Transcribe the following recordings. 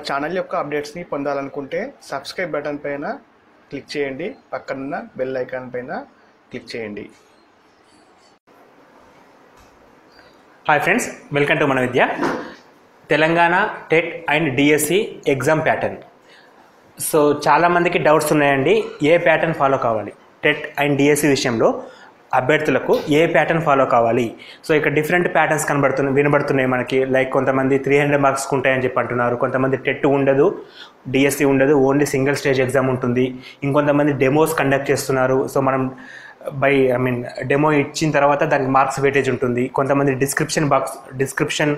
Channel యొక్క అప్డేట్స్ని పొందాలనుకుంటే subscribe button పైన క్లిక్ చేయండి, పక్కనున్న బెల్ ఐకాన్ పైన క్లిక్ చేయండి. Hi friends, welcome to Mana Vidya. Telangana TET and DSC exam pattern. So చాలామందికి డౌట్స్ ఉన్నాయండి, ఏ ప్యాటర్న్ ఫాలో కావాలి, టెట్ అండ్ డిఎస్సి విషయంలో అభ్యర్థులకు ఏ ప్యాటర్న్ ఫాలో కావాలి. సో ఇక్కడ డిఫరెంట్ ప్యాటర్న్స్ వినబడుతున్నాయి మనకి. లైక్ కొంతమంది 300 మార్క్స్కి ఉంటాయని చెప్పి అంటున్నారు, కొంతమంది టెట్ ఉండదు, డిఎస్సి ఉండదు, ఓన్లీ సింగిల్ స్టేజ్ ఎగ్జామ్ ఉంటుంది, ఇంకొంతమంది డెమోస్ కండక్ట్ చేస్తున్నారు. సో మనం డెమో ఇచ్చిన తర్వాత దానికి మార్క్స్ వెయిటేజ్ ఉంటుంది, కొంతమంది డిస్క్రిప్షన్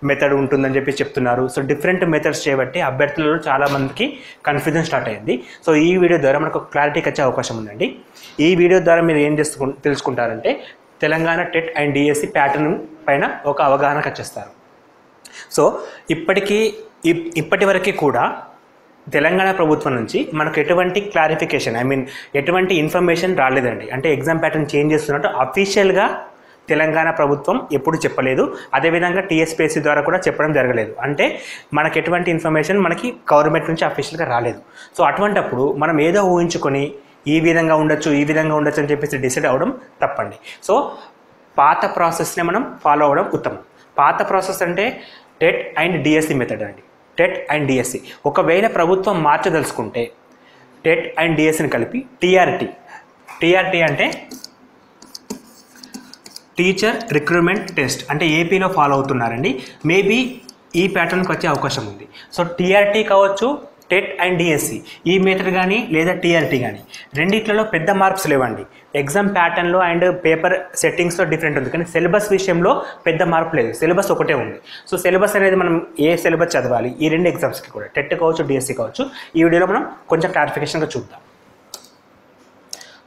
మెథడ్ ఉంటుందని చెప్పి చెప్తున్నారు. సో డిఫరెంట్ మెథడ్స్ చేయబట్టి అభ్యర్థులలో చాలామందికి కన్ఫ్యూజన్ స్టార్ట్ అయ్యింది. సో ఈ వీడియో ద్వారా మనకు క్లారిటీకి వచ్చే అవకాశం ఉందండి. ఈ వీడియో ద్వారా మీరు ఏం తెలుసుకుంటారంటే Telangana TET and DSC pattern పైన ఒక అవగాహనకు వచ్చేస్తారు. సో ఇప్పటి వరకు కూడా తెలంగాణ ప్రభుత్వం నుంచి మనకు ఎటువంటి క్లారిఫికేషన్ ఎటువంటి ఇన్ఫర్మేషన్ రాలేదండి. అంటే ఎగ్జామ్ ప్యాటర్న్ చేంజ్ చేస్తున్నట్టు అఫీషియల్గా తెలంగాణ ప్రభుత్వం ఎప్పుడు చెప్పలేదు, అదేవిధంగా టీఎస్పీఎస్సీ ద్వారా కూడా చెప్పడం జరగలేదు. అంటే మనకు ఎటువంటి ఇన్ఫర్మేషన్ మనకి గవర్నమెంట్ నుంచి అఫీషియల్గా రాలేదు. సో అటువంటప్పుడు మనం ఏదో ఊహించుకొని ఈ విధంగా ఉండొచ్చు అని చెప్పేసి డిసైడ్ అవ్వడం తప్పండి. సో పాత ప్రాసెస్నే మనం ఫాలో అవ్వడం ఉత్తమం. పాత ప్రాసెస్ అంటే టెట్ అండ్ డిఎస్సి మెథడ్ అండి. టెట్ అండ్ డిఎస్సి ఒకవేళ ప్రభుత్వం మార్చదలుచుకుంటే టెట్ అండ్ డిఎస్సిని కలిపి టీఆర్టీ అంటే టీచర్ రిక్రూట్మెంట్ టెస్ట్ అంటే ఏపీలో ఫాలో అవుతున్నారండి. మేబీ ఈ ప్యాటర్న్కి వచ్చే అవకాశం ఉంది. సో టీఆర్టీ కావచ్చు, టెట్ అండ్ డిఎస్సి ఈ మెథడ్ కానీ లేదా టీఆర్టీ కానీ రెండిట్లలో పెద్ద మార్క్స్ లేవండి. ఎగ్జామ్ ప్యాటర్న్లో అండ్ పేపర్ సెట్టింగ్స్లో డిఫరెంట్ ఉంది, కానీ సిలబస్ విషయంలో పెద్ద మార్పు లేదు, సిలబస్ ఒకటే ఉంది. సో సిలబస్ అనేది మనం ఏ సిలబస్ చదవాలి ఈ రెండు ఎగ్జామ్స్కి కూడా, టెట్ కావచ్చు డిఎస్సి కావచ్చు, ఈ వీడియోలో మనం కొంచెం క్లారిఫికేషన్గా చూద్దాం.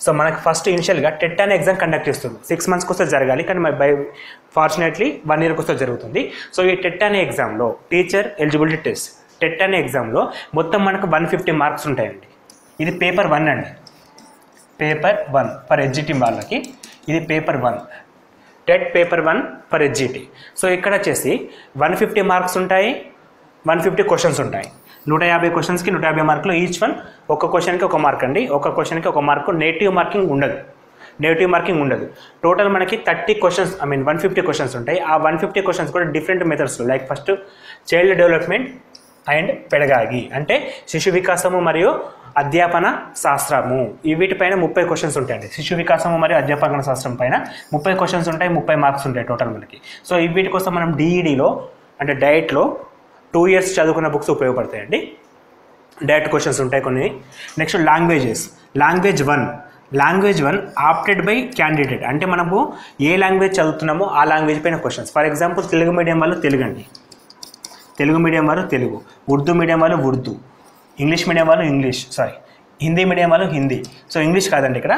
సో మనకి ఫస్ట్ ఇనిషియల్గా టెట్ అనే ఎగ్జామ్ కండక్ట్ చేస్తుంది. 6 months కోసం జరగాలి, కానీ ఫార్చునేట్లీ 1 year కోసం జరుగుతుంది. సో ఈ టెట్ అనే ఎగ్జామ్లో టీచర్ ఎలిజిబిలిటీ టెస్ట్, టెట్ అనే ఎగ్జామ్లో మొత్తం మనకు 150 మార్క్స్ ఉంటాయండి. ఇది పేపర్ 1 అండి, పేపర్ 1 ఫర్ ఎస్జిటి వాళ్ళకి ఇది paper 1, TET paper 1 for SGT. So ఇక్కడ వచ్చేసి 150 మార్క్స్ ఉంటాయి, 150 క్వశ్చన్స్ ఉంటాయి. 150 క్వశ్చన్స్కి 150 మార్కులు, ఈచ్ వన్ ఒక క్వశ్చన్కి 1 మార్క్ అండి, ఒక క్వశ్చన్కి 1 మార్కు. నెగిటివ్ మార్కింగ్ ఉండదు. టోటల్ మనకి 30 క్వశ్చన్స్ 150 క్వశ్చన్స్ ఉంటాయి. ఆ 150 క్వశ్చన్స్ కూడా డిఫరెంట్ మెథడ్స్లో, like first child development and pedagogy అంటే శిశు వికాసము మరియు అధ్యాపన శాస్త్రము, వీటిపైన 30 క్వశ్చన్స్ ఉంటాయండి. శిశు వికాసము మరియు అధ్యాపన శాస్త్రం పైన 30 క్వశ్చన్స్ ఉంటాయి, 30 మార్క్స్ ఉంటాయి టోటల్ మనకి. సో వీటి కోసం మనం డిఈడిలో అంటే డైట్లో 2 years చదువుకున్న బుక్స్ ఉపయోగపడతాయండి. డైరెక్ట్ క్వశ్చన్స్ ఉంటాయి కొన్ని. Next language one opted by candidate అంటే మనము ఏ లాంగ్వేజ్ చదువుతున్నామో ఆ లాంగ్వేజ్ పైన questions. For example Telugu medium వాళ్ళు తెలుగు అండి, తెలుగు మీడియం వాళ్ళు తెలుగు, ఉర్దూ మీడియం వాళ్ళు ఉర్దూ, ఇంగ్లీష్ మీడియం వాళ్ళు హిందీ మీడియం వాళ్ళు హిందీ. సో ఇంగ్లీష్ కాదండి ఇక్కడ,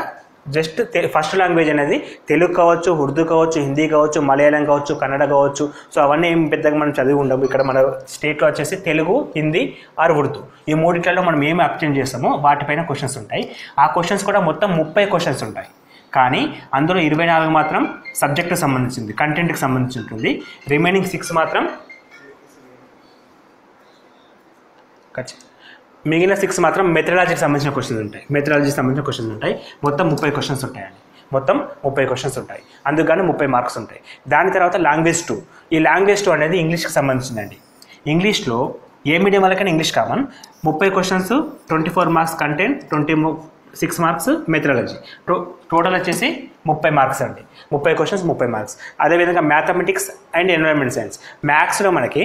జస్ట్ ఫస్ట్ లాంగ్వేజ్ అనేది తెలుగు కావచ్చు, ఉర్దూ కావచ్చు, హిందీ కావచ్చు, మలయాళం కావచ్చు, కన్నడ కావచ్చు. సో అవన్నీ ఏం పెద్దగా మనం చదివి ఉండము. ఇక్కడ మన స్టేట్లో వచ్చేసి తెలుగు, హిందీ ఆర్ ఉర్దూ ఈ మూడిట్లలో మనం ఏమి అప్టెండ్ చేస్తామో వాటిపైన క్వశ్చన్స్ ఉంటాయి. ఆ క్వశ్చన్స్ కూడా మొత్తం 30 క్వశ్చన్స్ ఉంటాయి, కానీ అందులో 24 మాత్రం సబ్జెక్టుకి సంబంధించింది, కంటెంట్కి సంబంధించి ఉంటుంది. రిమైనింగ్ 6 మాత్రం మిగిలిన 6 మాత్రం మెథడాలజీకి సంబంధించిన క్వశ్చన్స్ ఉంటాయి. మొత్తం 30 క్వశ్చన్స్ ఉంటాయండి, మొత్తం 30 క్వశ్చన్స్ ఉంటాయి, అందుకని 30 మార్క్స్ ఉంటాయి. దాని తర్వాత లాంగ్వేజ్ 2. ఈ లాంగ్వేజ్ 2 అనేది ఇంగ్లీష్కి సంబంధించిందండి. ఇంగ్లీష్లో ఏ మీడియం వాళ్ళకైనా English common. 30 questions, 24 marks content, 26 marks methodology. Total వచ్చేసి 30 మార్క్స్ అండి. 30 క్వశ్చన్స్ 30 మార్క్స్. అదేవిధంగా మ్యాథమెటిక్స్ అండ్ ఎన్విరాన్మెంట్ సైన్స్, మ్యాథ్స్లో మనకి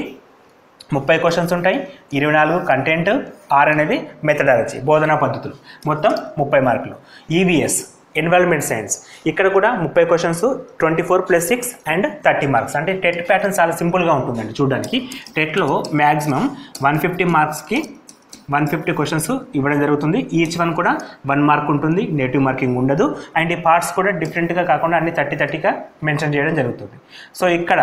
30 క్వశ్చన్స్ ఉంటాయి, 24 కంటెంట్, 6 అనేది మెథడాలజీ బోధనా పద్ధతులు, మొత్తం 30 మార్కులు. ఈవీఎస్ ఎన్విరాన్మెంట్ సైన్స్, ఇక్కడ కూడా 30 క్వశ్చన్స్, 24 + 6 అండ్ 30 మార్క్స్. అంటే టెట్ ప్యాటర్న్ చాలా సింపుల్గా ఉంటుందండి చూడడానికి. టెట్లో మ్యాక్సిమం 150 మార్క్స్కి 150 క్వశ్చన్స్ ఇవ్వడం జరుగుతుంది. ఈచ్ వన్ కూడా 1 మార్క్ ఉంటుంది, నెగిటివ్ మార్కింగ్ ఉండదు. అండ్ ఈ పార్ట్స్ కూడా డిఫరెంట్గా కాకుండా అన్ని 30గా మెన్షన్ చేయడం జరుగుతుంది. సో ఇక్కడ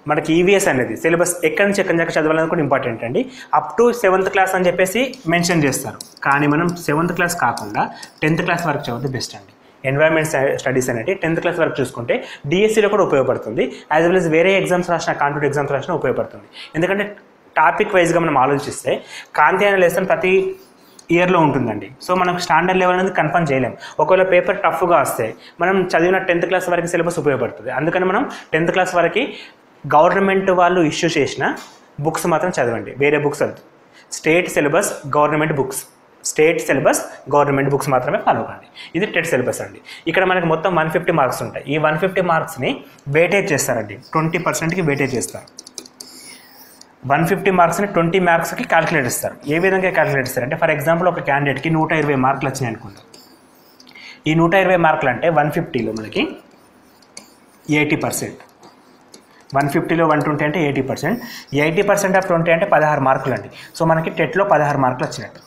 మనకి ఈవీఎస్ అనేది సిలబస్ ఎక్కడి నుంచి చదవాలని కూడా ఇంపార్టెంట్ అండి. అప్ టు 7th క్లాస్ అని చెప్పేసి మెన్షన్ చేస్తారు, కానీ మనం 7th క్లాస్ కాకుండా 10th క్లాస్ వరకు చదివితే బెస్ట్ అండి. ఎన్వైర్న్మెంట్ స్టడీస్ అనేది 10th క్లాస్ వరకు చూసుకుంటే డిఎస్సిలో కూడా ఉపయోగపడుతుంది, యాజ్ వెల్ as వేరే ఎగ్జామ్స్ రాసిన, కాంపిటేటివ్ ఎగ్జామ్స్ రాసిన ఉపయోగపడుతుంది. ఎందుకంటే టాపిక్ వైజ్గా మనం ఆలోచిస్తే కాంతి అనే లెసన్ ప్రతి ఇయర్లో ఉంటుందండి. సో మనం స్టాండర్డ్ లెవెల్ అనేది కన్ఫర్మ్ చేయలేం. ఒకవేళ పేపర్ టఫ్గా వస్తే మనం చదివిన 10th క్లాస్ వరకు సిలబస్ ఉపయోగపడుతుంది. అందుకని మనం 10th క్లాస్ వరకు గవర్నమెంట్ వాళ్ళు ఇష్యూ చేసిన బుక్స్ మాత్రం చదవండి, వేరే బుక్స్ వద్దు. స్టేట్ సిలబస్ గవర్నమెంట్ బుక్స్ మాత్రమే ఫాలో కండి. ఇది టెట్ సిలబస్ అండి. ఇక్కడ మనకి మొత్తం 150 మార్క్స్ ఉంటాయి. ఈ 150 మార్క్స్ని వెయిటేజ్ చేస్తారండి, 20%కి వెయిటేజ్ చేస్తారు. 150 మార్క్స్ని 20 మార్క్స్కి క్యాలిక్యులేట్ ఇస్తారు. ఏ విధంగా క్యాలిక్యులేట్ ఇస్తారు అంటే, ఫర్ ఎగ్జాంపుల్ ఒక క్యాండిడేట్కి 120 మార్కులు వచ్చినాయి అనుకుందాం. ఈ 120 మార్కులు అంటే 150లో మనకి 80%, 150లో 120 అంటే 80%, 80% ఆఫ్ 20 అంటే 16 మార్కులు అండి. సో మనకి టెట్లో 16 మార్కులు వచ్చినట్టు.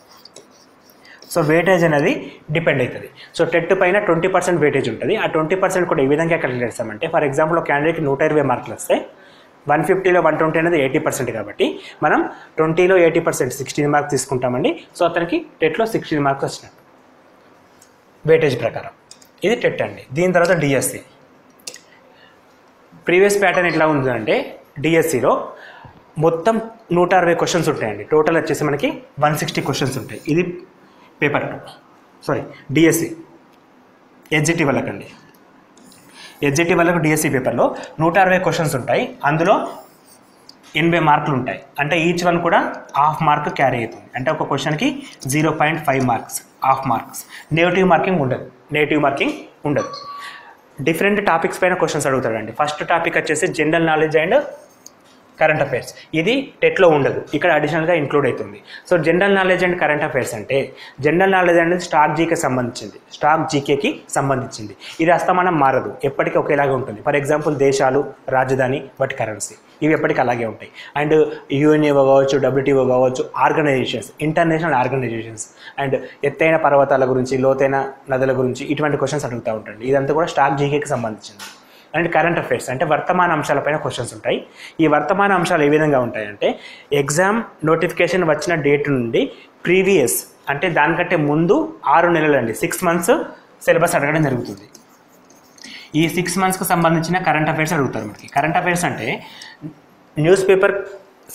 సో వెయిటేజ్ అనేది డిపెండ్ అవుతుంది. సో టెట్ పైన 20% వెయిటేజ్ ఉంటుంది. ఆ 20% కూడా ఏ విధంగా క్యాలిక్యులేట్ చేస్తామంటే, ఫర్ ఎగ్జాంపుల్ ఒక క్యాండిడేట్కి 120 మార్కులు వస్తే 150లో 120 అనేది 80% కాబట్టి మనం 20లో 80% 16 మార్క్స్ తీసుకుంటామండి. సో అతనికి టెట్లో 16 మార్క్స్ వచ్చినట్టు వెయిటేజ్ ప్రకారం. ఇది టెట్ అండి. దీని తర్వాత డిఎస్సి. ప్రీవియస్ ప్యాటర్న్ ఎట్లా ఉందంటే, డిఎస్సిలో మొత్తం 160 క్వశ్చన్స్ ఉంటాయండి. టోటల్ వచ్చేసి మనకి 160 క్వశ్చన్స్ ఉంటాయి. ఇది పేపర్ 2, సారీ డిఎస్సి ఎస్జిటి వాళ్ళకండి. ఎస్జిటి వాళ్ళకు డిఎస్సి పేపర్లో 160 క్వశ్చన్స్ ఉంటాయి. అందులో 80 మార్కులు ఉంటాయి. అంటే ఈచ్ వన్ కూడా హాఫ్ మార్క్ క్యారీ అవుతుంది. అంటే ఒక క్వశ్చన్కి 0.5 marks, half marks. Negative marking ఉండదు. డిఫరెంట్ టాపిక్స్ పైన క్వశ్చన్స్ అడుగుతాడండి. ఫస్ట్ టాపిక్ వచ్చేసి general knowledge and current affairs. ఇది టెట్లో ఉండదు, ఇక్కడ అడిషనల్గా ఇంక్లూడ్ అవుతుంది. So general knowledge and current affairs అంటే, జనరల్ నాలెడ్జ్ అనేది స్టాక్ జీకేకి సంబంధించింది. ఇది అస్తమానం మారదు, ఎప్పటికీ ఒకేలాగా ఉంటుంది. ఫర్ ఎగ్జాంపుల్ దేశాలు, రాజధాని, వాటి కరెన్సీ, ఇవి ఎప్పటికీ అలాగే ఉంటాయి. అండ్ యుఎన్ఏఓ కావచ్చు, డబ్ల్యూటీఓ కావచ్చు, ఆర్గనైజేషన్స్, ఇంటర్నేషనల్ ఆర్గనైజేషన్స్, అండ్ ఎత్తైన పర్వతాల గురించి, లోతైన నదుల గురించి ఇటువంటి క్వశ్చన్స్ అడుగుతూ ఉంటాయండి. ఇదంతా కూడా స్టాక్ జీకేకి సంబంధించింది. అండ్ కరెంట్ అఫైర్స్ అంటే వర్తమాన అంశాలపైన క్వశ్చన్స్ ఉంటాయి. ఈ వర్తమాన అంశాలు ఏ విధంగా ఉంటాయంటే, ఎగ్జామ్ నోటిఫికేషన్ వచ్చిన డేట్ నుండి ప్రీవియస్ అంటే దానికంటే ముందు 6 నెలలండి, 6 months సిలబస్ అడగడం జరుగుతుంది. ఈ 6 monthsకి సంబంధించిన కరెంట్ అఫైర్స్ అడుగుతారు మనకి. కరెంట్ అఫైర్స్ అంటే న్యూస్ పేపర్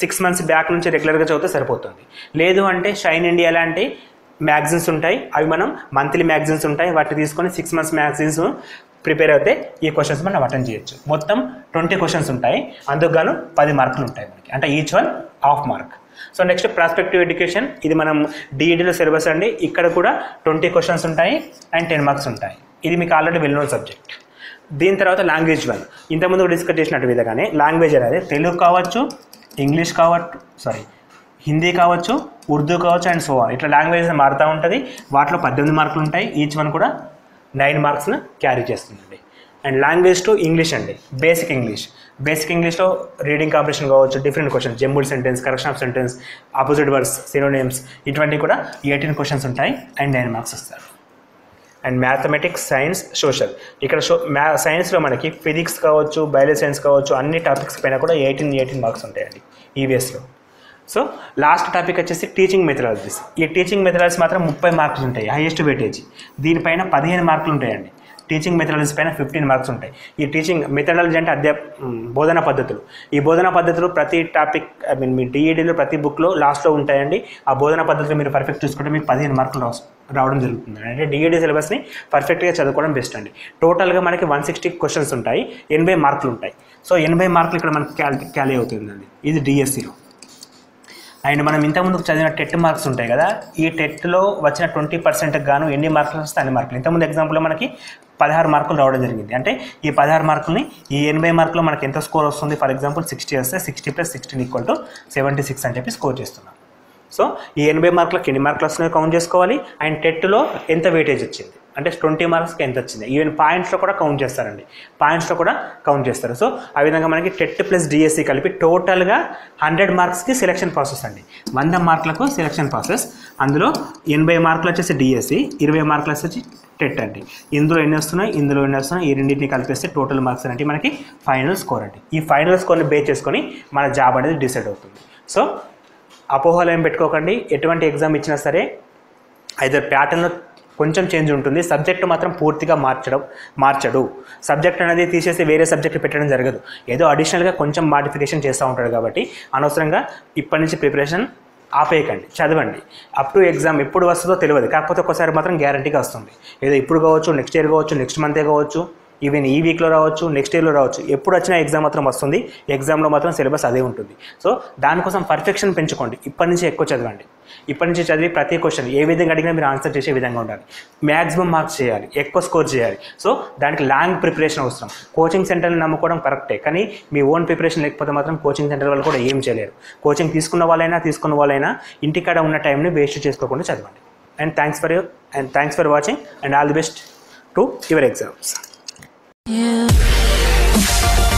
6 months బ్యాక్ నుంచి రెగ్యులర్గా చదివితే సరిపోతుంది. లేదు అంటే షైన్ ఇండియా లాంటి మ్యాగజైన్స్ ఉంటాయి, అవి మనం మంత్లీ మ్యాగజైన్స్ ఉంటాయి, వాటిని తీసుకొని 6 months మ్యాగజైన్స్ ప్రిపేర్ అయితే ఈ క్వశ్చన్స్ మనం అటెండ్ చేయొచ్చు. మొత్తం 20 క్వశ్చన్స్ ఉంటాయి, అందుకు గాను 10 మార్కులు ఉంటాయి మనకి. అంటే each one half mark. So next prospective education. ఇది మనం డిఈడిలో సిలబస్ అండి. ఇక్కడ కూడా 20 క్వశ్చన్స్ ఉంటాయి అండ్ 10 మార్క్స్ ఉంటాయి. ఇది మీకు ఆల్రెడీ వెల్ నోన్ సబ్జెక్ట్. దీని తర్వాత లాంగ్వేజ్ 1. ఇంతకుముందు డిస్కస్ చేసినట్టు విధంగానే లాంగ్వేజ్ అనేది తెలుగు కావచ్చు, ఇంగ్లీష్ కావచ్చు, హిందీ కావచ్చు, ఉర్దూ కావచ్చు అండ్ సో ఆన్. ఇట్లా లాంగ్వేజ్ మారుతూ ఉంటుంది. వాటిలో 18 మార్కులు ఉంటాయి. ఈచ్ వన్ కూడా 9 మార్క్స్ను క్యారీ చేస్తుందండి. అండ్ లాంగ్వేజ్ 2 ఇంగ్లీష్ అండి. బేసిక్ ఇంగ్లీష్లో రీడింగ్ కాంప్రిహెన్షన్ కావచ్చు, different questions, jumble sentence, correction of sentence, opposite words, synonyms, ఇటువంటి కూడా 18 క్వశ్చన్స్ ఉంటాయి అండ్ 9 మార్క్స్ ఇస్తారు. And mathematics, science, social. ఇక్కడ సైన్స్లో మనకి ఫిజిక్స్ కావచ్చు, బయాలజీ సైన్స్ కావచ్చు, అన్ని టాపిక్స్ పైన కూడా 18 మార్క్స్ ఉంటాయండి ఈవీఎస్లో. సో లాస్ట్ టాపిక్ వచ్చేసి టీచింగ్ మెథడాలజీస్. ఈ టీచింగ్ మెథడాలజీస్ మాత్రం 30 మార్క్స్ ఉంటాయి, హైయెస్ట్ వెయిటేజ్. దీనిపైన 15 మార్కులు ఉంటాయండి. టీచింగ్ మెథడాలజీస్ పైన 15 మార్క్స్ ఉంటాయి. ఈ టీచింగ్ మెథడాలజీ అంటే బోధనా పద్ధతులు. ఈ బోధనా పద్ధతులు ప్రతి టాపిక్ మీ డిఈడిలో ప్రతి బుక్లో లాస్ట్లో ఉంటాయండి. ఆ బోధనా పద్ధతులు మీరు పర్ఫెక్ట్ చూసుకుంటే మీకు 15 మార్కులు రావడం జరుగుతుంది. అంటే డిఈడి సిలబస్ని పర్ఫెక్ట్గా చదువుకోవడం బెస్ట్ అండి. టోటల్గా మనకి 160 క్వశ్చన్స్ ఉంటాయి, 80 మార్కులు ఉంటాయి. సో 80 మార్కులు ఇక్కడ మనకి క్యాలీ అవుతుందండి. ఇది డిఎస్సిలో. అండ్ మనం ఇంతకుముందు చదివిన టెట్ మార్క్స్ ఉంటాయి కదా, ఈ టెట్లో వచ్చిన 20%కి గాను ఎన్ని మార్కులు వస్తే అన్ని మార్కులు. ఇంతకుముందు ఎగ్జాంపుల్లో మనకి 16 మార్కులు రావడం జరిగింది. అంటే ఈ 16 మార్కులని ఈ 80 మార్కులు మనకి ఎంత స్కోర్ వస్తుంది, ఫర్ ఎగ్జాంపుల్ 60 వస్తే 60 + 16 = 76 అని చెప్పి స్కోర్ చేస్తున్నాం. సో ఈ 80 మార్కులకు ఎన్ని మార్కులు వస్తున్నాయో కౌంట్ చేసుకోవాలి. అండ్ టెట్లో ఎంత వెయిటేజ్ వచ్చింది అంటే 20 మార్క్స్కి ఎంత వచ్చింది, ఈవెన్ పాయింట్స్లో కూడా కౌంట్ చేస్తారండి, కౌంట్ చేస్తారు. సో ఆ విధంగా మనకి టెట్ ప్లస్ డిఎస్సి కలిపి టోటల్గా 100 మార్క్స్కి సెలక్షన్ ప్రాసెస్ అండి. 100 మార్కులకు సెలక్షన్ ప్రాసెస్. అందులో 80 మార్కులు వచ్చేసి డిఎస్సి, 20 మార్కులు వచ్చేసి టెట్ అండి. ఇందులో ఎన్ని వస్తున్నాయి, ఈ రెండింటిని కలిపేస్తే టోటల్ మార్క్స్ అంటే మనకి ఫైనల్ స్కోర్ అండి. ఈ ఫైనల్ స్కోర్ని బేస్ చేసుకొని మన జాబ్ అనేది డిసైడ్ అవుతుంది. సో అపోహలు ఏం పెట్టుకోకండి. ఎటువంటి ఎగ్జామ్ ఇచ్చినా సరే ఐదర్ ప్యాటర్న్లో కొంచెం చేంజ్ ఉంటుంది. సబ్జెక్ట్ మాత్రం పూర్తిగా మార్చడు. సబ్జెక్ట్ అనేది తీసేసి వేరే సబ్జెక్ట్ పెట్టడం జరగదు. ఏదో అడిషనల్గా కొంచెం మాడిఫికేషన్ చేస్తూ ఉంటాడు. కాబట్టి అనవసరంగా ఇప్పటి నుంచి ప్రిపరేషన్ ఆపేయకండి, చదవండి. అప్ టు ఎగ్జామ్ ఎప్పుడు వస్తుందో తెలియదు, కాకపోతే ఒక్కసారి మాత్రం గ్యారంటీగా వస్తుంది. ఏదో ఇప్పుడు కావచ్చు, నెక్స్ట్ ఇయర్ కావచ్చు, నెక్స్ట్ మంతే కావచ్చు, ఈవెన్ ఈ వీక్లో రావచ్చు, నెక్స్ట్ ఇయర్లో రావచ్చు. ఎప్పుడు వచ్చినా ఎగ్జామ్ మాత్రం వస్తుంది. ఎగ్జామ్లో మాత్రం సిలబస్ అదే ఉంటుంది. సో దానికోసం పర్ఫెక్షన్ పెంచుకోండి. ఇప్పటి నుంచి ఎక్కువ చదవండి. ఇప్పటి నుంచి చదివి ప్రతి క్వశ్చన్ ఏ విధంగా అడిగినా మీరు ఆన్సర్ చేసే విధంగా ఉండాలి. మ్యాక్సిమం మార్క్స్ చేయాలి, ఎక్కువ స్కోర్ చేయాలి. సో దానికి లాంగ్ ప్రిపరేషన్ అవసరం. కోచింగ్ సెంటర్ని నమ్ముకోవడం కరెక్టే, కానీ మీ ఓన్ ప్రిపరేషన్ లేకపోతే మాత్రం కోచింగ్ సెంటర్ వాళ్ళు కూడా ఏం చేయలేరు. కోచింగ్ తీసుకున్న వాళ్ళైనా ఇంటికాడ ఉన్న టైంని వేస్ట్ చేసుకోకుండా చదవండి. And thanks for watching and all the best to your exams. Yeah.